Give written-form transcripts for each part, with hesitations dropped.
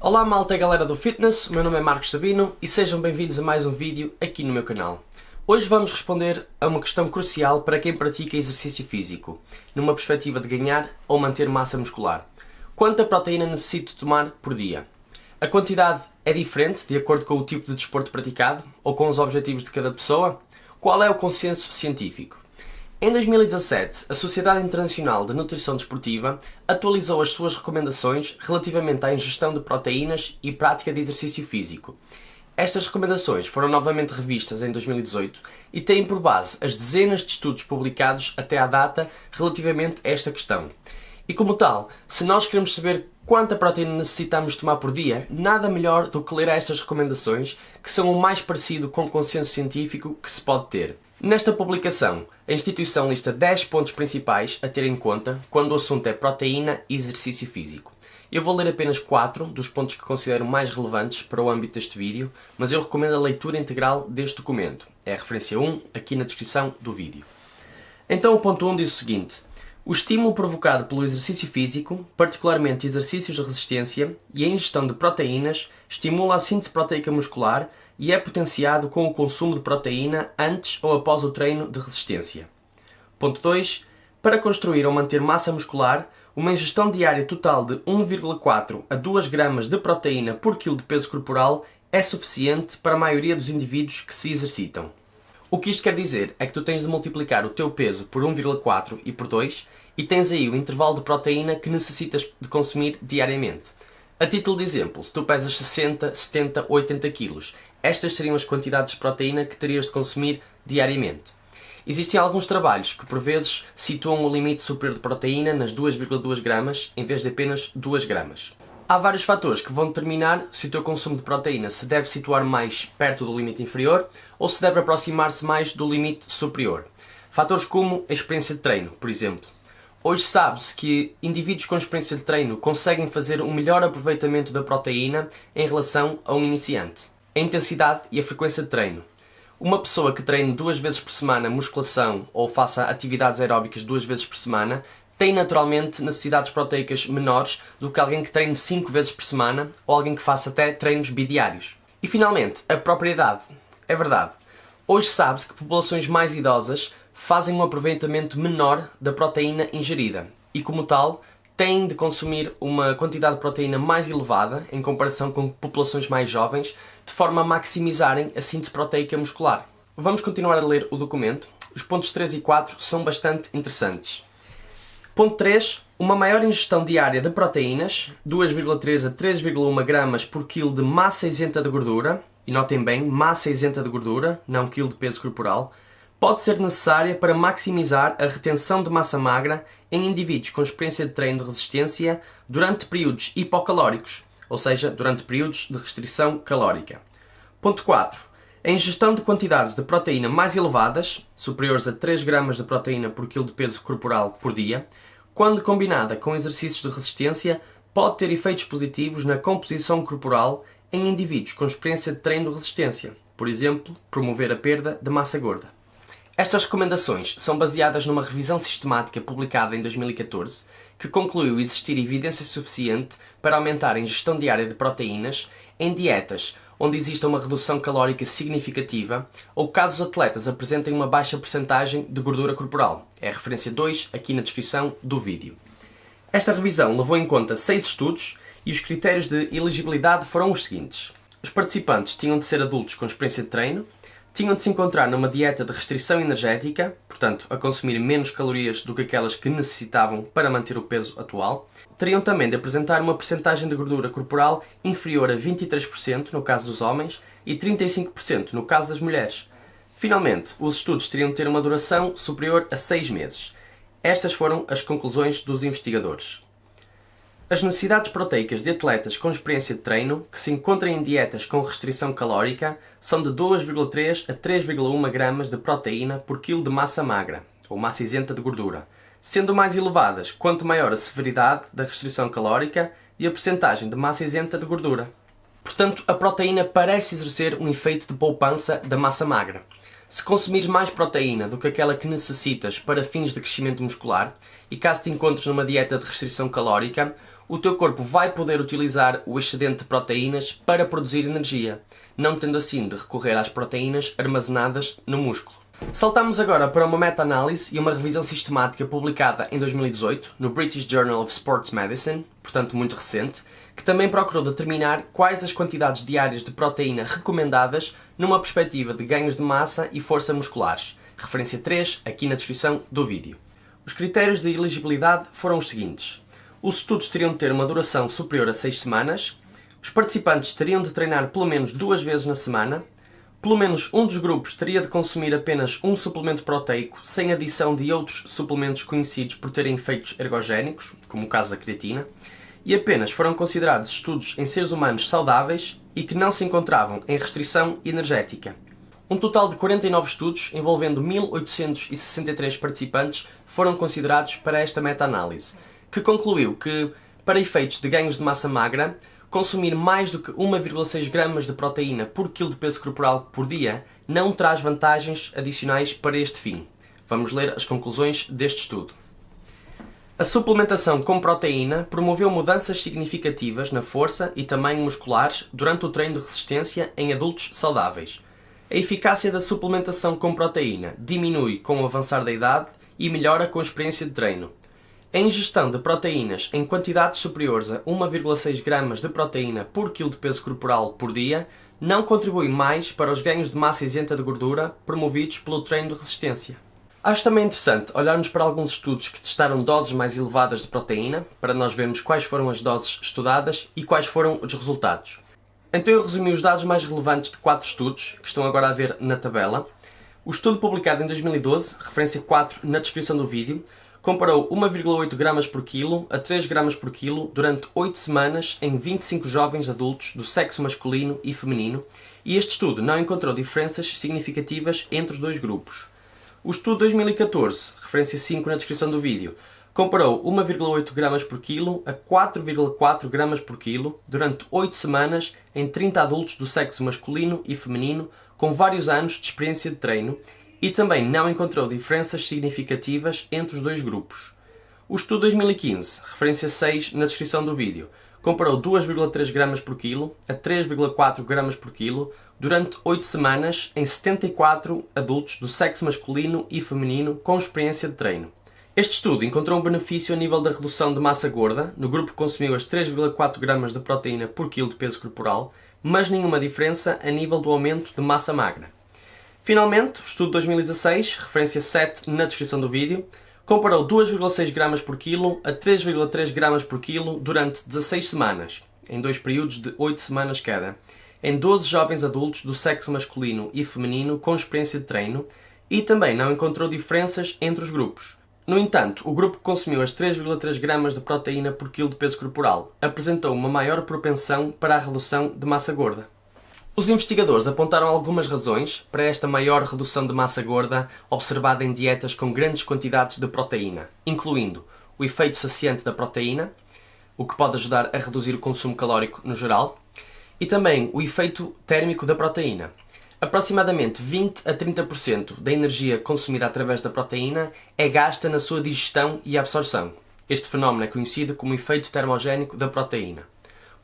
Olá malta, galera do fitness, o meu nome é Marcos Sabino e sejam bem-vindos a mais um vídeo aqui no meu canal. Hoje vamos responder a uma questão crucial para quem pratica exercício físico, numa perspectiva de ganhar ou manter massa muscular. Quanta proteína necessito tomar por dia? A quantidade é diferente de acordo com o tipo de desporto praticado ou com os objetivos de cada pessoa? Qual é o consenso científico? Em 2017, a Sociedade Internacional de Nutrição Desportiva atualizou as suas recomendações relativamente à ingestão de proteínas e prática de exercício físico. Estas recomendações foram novamente revistas em 2018 e têm por base as dezenas de estudos publicados até à data relativamente a esta questão. E como tal, se nós queremos saber quanta proteína necessitamos tomar por dia, nada melhor do que ler estas recomendações, que são o mais parecido com o consenso científico que se pode ter. Nesta publicação, a instituição lista 10 pontos principais a ter em conta quando o assunto é proteína e exercício físico. Eu vou ler apenas 4 dos pontos que considero mais relevantes para o âmbito deste vídeo, mas eu recomendo a leitura integral deste documento. É a referência 1 aqui na descrição do vídeo. Então o ponto 1 diz o seguinte: o estímulo provocado pelo exercício físico, particularmente exercícios de resistência e a ingestão de proteínas, estimula a síntese proteica muscular e é potenciado com o consumo de proteína antes ou após o treino de resistência. Ponto 2. Para construir ou manter massa muscular, uma ingestão diária total de 1,4 a 2 gramas de proteína por quilo de peso corporal é suficiente para a maioria dos indivíduos que se exercitam. O que isto quer dizer é que tu tens de multiplicar o teu peso por 1,4 e por 2 e tens aí o intervalo de proteína que necessitas de consumir diariamente. A título de exemplo, se tu pesas 60, 70 ou 80 kg, estas seriam as quantidades de proteína que terias de consumir diariamente. Existem alguns trabalhos que por vezes situam o limite superior de proteína nas 2,2 gramas em vez de apenas 2 gramas. Há vários fatores que vão determinar se o teu consumo de proteína se deve situar mais perto do limite inferior ou se deve aproximar-se mais do limite superior. Fatores como a experiência de treino, por exemplo. Hoje sabe-se que indivíduos com experiência de treino conseguem fazer um melhor aproveitamento da proteína em relação a um iniciante. A intensidade e a frequência de treino. Uma pessoa que treine 2 vezes por semana musculação ou faça atividades aeróbicas 2 vezes por semana tem naturalmente necessidades proteicas menores do que alguém que treine 5 vezes por semana ou alguém que faça até treinos bidiários. E finalmente, a propriedade. É verdade. Hoje sabe-se que populações mais idosas fazem um aproveitamento menor da proteína ingerida e, como tal, têm de consumir uma quantidade de proteína mais elevada em comparação com populações mais jovens, de forma a maximizarem a síntese proteica muscular. Vamos continuar a ler o documento. Os pontos 3 e 4 são bastante interessantes. Ponto 3. Uma maior ingestão diária de proteínas, 2,3 a 3,1 gramas por quilo de massa isenta de gordura, e notem bem, massa isenta de gordura, não quilo de peso corporal, pode ser necessária para maximizar a retenção de massa magra em indivíduos com experiência de treino de resistência durante períodos hipocalóricos, ou seja, durante períodos de restrição calórica. Ponto 4. A ingestão de quantidades de proteína mais elevadas, superiores a 3 gramas de proteína por quilo de peso corporal por dia, quando combinada com exercícios de resistência, pode ter efeitos positivos na composição corporal em indivíduos com experiência de treino de resistência, por exemplo, promover a perda de massa gorda. Estas recomendações são baseadas numa revisão sistemática publicada em 2014 que concluiu existir evidência suficiente para aumentar a ingestão diária de proteínas em dietas onde exista uma redução calórica significativa ou caso os atletas apresentem uma baixa percentagem de gordura corporal. É a referência 2 aqui na descrição do vídeo. Esta revisão levou em conta 6 estudos e os critérios de elegibilidade foram os seguintes. Os participantes tinham de ser adultos com experiência de treino, tinham de se encontrar numa dieta de restrição energética, portanto, a consumir menos calorias do que aquelas que necessitavam para manter o peso atual. Teriam também de apresentar uma percentagem de gordura corporal inferior a 23% no caso dos homens e 35% no caso das mulheres. Finalmente, os estudos teriam de ter uma duração superior a 6 meses. Estas foram as conclusões dos investigadores. As necessidades proteicas de atletas com experiência de treino que se encontram em dietas com restrição calórica são de 2,3 a 3,1 gramas de proteína por quilo de massa magra, ou massa isenta de gordura, sendo mais elevadas quanto maior a severidade da restrição calórica e a percentagem de massa isenta de gordura. Portanto, a proteína parece exercer um efeito de poupança da massa magra. Se consumires mais proteína do que aquela que necessitas para fins de crescimento muscular, e caso te encontres numa dieta de restrição calórica, o teu corpo vai poder utilizar o excedente de proteínas para produzir energia, não tendo assim de recorrer às proteínas armazenadas no músculo. Saltamos agora para uma meta-análise e uma revisão sistemática publicada em 2018 no British Journal of Sports Medicine, portanto muito recente, que também procurou determinar quais as quantidades diárias de proteína recomendadas numa perspectiva de ganhos de massa e força musculares. Referência 3 aqui na descrição do vídeo. Os critérios de elegibilidade foram os seguintes. Os estudos teriam de ter uma duração superior a 6 semanas, os participantes teriam de treinar pelo menos 2 vezes na semana, pelo menos um dos grupos teria de consumir apenas um suplemento proteico sem adição de outros suplementos conhecidos por terem efeitos ergogénicos, como o caso da creatina, e apenas foram considerados estudos em seres humanos saudáveis e que não se encontravam em restrição energética. Um total de 49 estudos, envolvendo 1.863 participantes, foram considerados para esta meta-análise, que concluiu que, para efeitos de ganhos de massa magra, consumir mais do que 1,6 gramas de proteína por quilo de peso corporal por dia não traz vantagens adicionais para este fim. Vamos ler as conclusões deste estudo. A suplementação com proteína promoveu mudanças significativas na força e tamanho musculares durante o treino de resistência em adultos saudáveis. A eficácia da suplementação com proteína diminui com o avançar da idade e melhora com a experiência de treino. A ingestão de proteínas em quantidades superiores a 1,6 gramas de proteína por quilo de peso corporal por dia não contribui mais para os ganhos de massa isenta de gordura promovidos pelo treino de resistência. Acho também interessante olharmos para alguns estudos que testaram doses mais elevadas de proteína, para nós vermos quais foram as doses estudadas e quais foram os resultados. Então eu resumi os dados mais relevantes de 4 estudos, que estão agora a ver na tabela. O estudo publicado em 2012, referência 4 na descrição do vídeo, comparou 1,8 gramas por quilo a 3 gramas por quilo durante 8 semanas em 25 jovens adultos do sexo masculino e feminino, e este estudo não encontrou diferenças significativas entre os dois grupos. O estudo 2014, referência 5 na descrição do vídeo, comparou 1,8 gramas por quilo a 4,4 gramas por quilo durante 8 semanas em 30 adultos do sexo masculino e feminino com vários anos de experiência de treino e também não encontrou diferenças significativas entre os dois grupos. O estudo 2015, referência 6 na descrição do vídeo, comparou 2,3 gramas por quilo a 3,4 gramas por quilo durante 8 semanas em 74 adultos do sexo masculino e feminino com experiência de treino. Este estudo encontrou um benefício a nível da redução de massa gorda, no grupo que consumiu as 3,4 gramas de proteína por quilo de peso corporal, mas nenhuma diferença a nível do aumento de massa magra. Finalmente, o estudo 2016, referência 7 na descrição do vídeo, comparou 2,6 gramas por quilo a 3,3 gramas por quilo durante 16 semanas, em 2 períodos de 8 semanas cada, em 12 jovens adultos do sexo masculino e feminino com experiência de treino e também não encontrou diferenças entre os grupos. No entanto, o grupo que consumiu as 3,3 gramas de proteína por quilo de peso corporal apresentou uma maior propensão para a redução de massa gorda. Os investigadores apontaram algumas razões para esta maior redução de massa gorda observada em dietas com grandes quantidades de proteína, incluindo o efeito saciante da proteína, o que pode ajudar a reduzir o consumo calórico no geral, e também o efeito térmico da proteína. Aproximadamente 20 a 30% da energia consumida através da proteína é gasta na sua digestão e absorção. Este fenómeno é conhecido como efeito termogénico da proteína.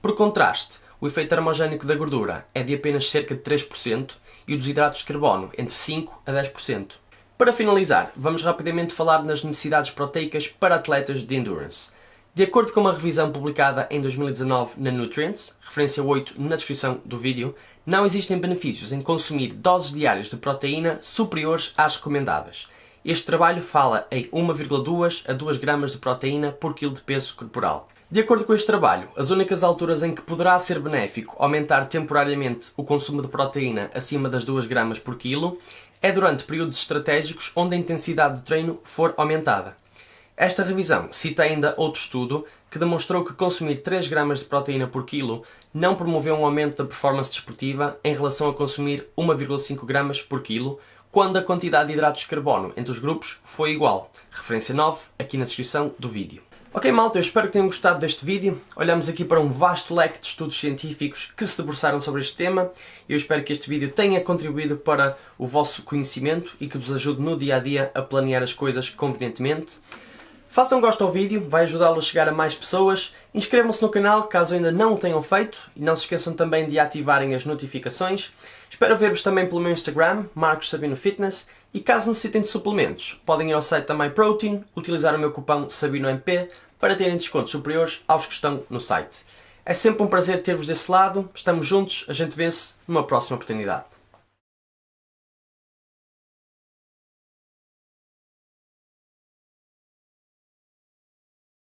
Por contraste, o efeito termogénico da gordura é de apenas cerca de 3% e o dos hidratos de carbono entre 5 a 10%. Para finalizar, vamos rapidamente falar nas necessidades proteicas para atletas de endurance. De acordo com uma revisão publicada em 2019 na Nutrients, referência 8 na descrição do vídeo, não existem benefícios em consumir doses diárias de proteína superiores às recomendadas. Este trabalho fala em 1,2 a 2 gramas de proteína por quilo de peso corporal. De acordo com este trabalho, as únicas alturas em que poderá ser benéfico aumentar temporariamente o consumo de proteína acima das 2 gramas por quilo é durante períodos estratégicos onde a intensidade do treino for aumentada. Esta revisão cita ainda outro estudo que demonstrou que consumir 3 gramas de proteína por quilo não promoveu um aumento da performance desportiva em relação a consumir 1,5 gramas por quilo, quando a quantidade de hidratos de carbono entre os grupos foi igual. Referência 9, aqui na descrição do vídeo. Ok malta, eu espero que tenham gostado deste vídeo. Olhamos aqui para um vasto leque de estudos científicos que se debruçaram sobre este tema. Eu espero que este vídeo tenha contribuído para o vosso conhecimento e que vos ajude no dia a dia a planear as coisas convenientemente. Façam gosto ao vídeo, vai ajudá-lo a chegar a mais pessoas. Inscrevam-se no canal caso ainda não o tenham feito e não se esqueçam também de ativarem as notificações. Espero ver-vos também pelo meu Instagram, Marcos Sabino Fitness, e caso necessitem de suplementos, podem ir ao site da MyProtein, utilizar o meu cupom SabinoMP para terem descontos superiores aos que estão no site. É sempre um prazer ter-vos desse lado, estamos juntos, a gente vê-se numa próxima oportunidade.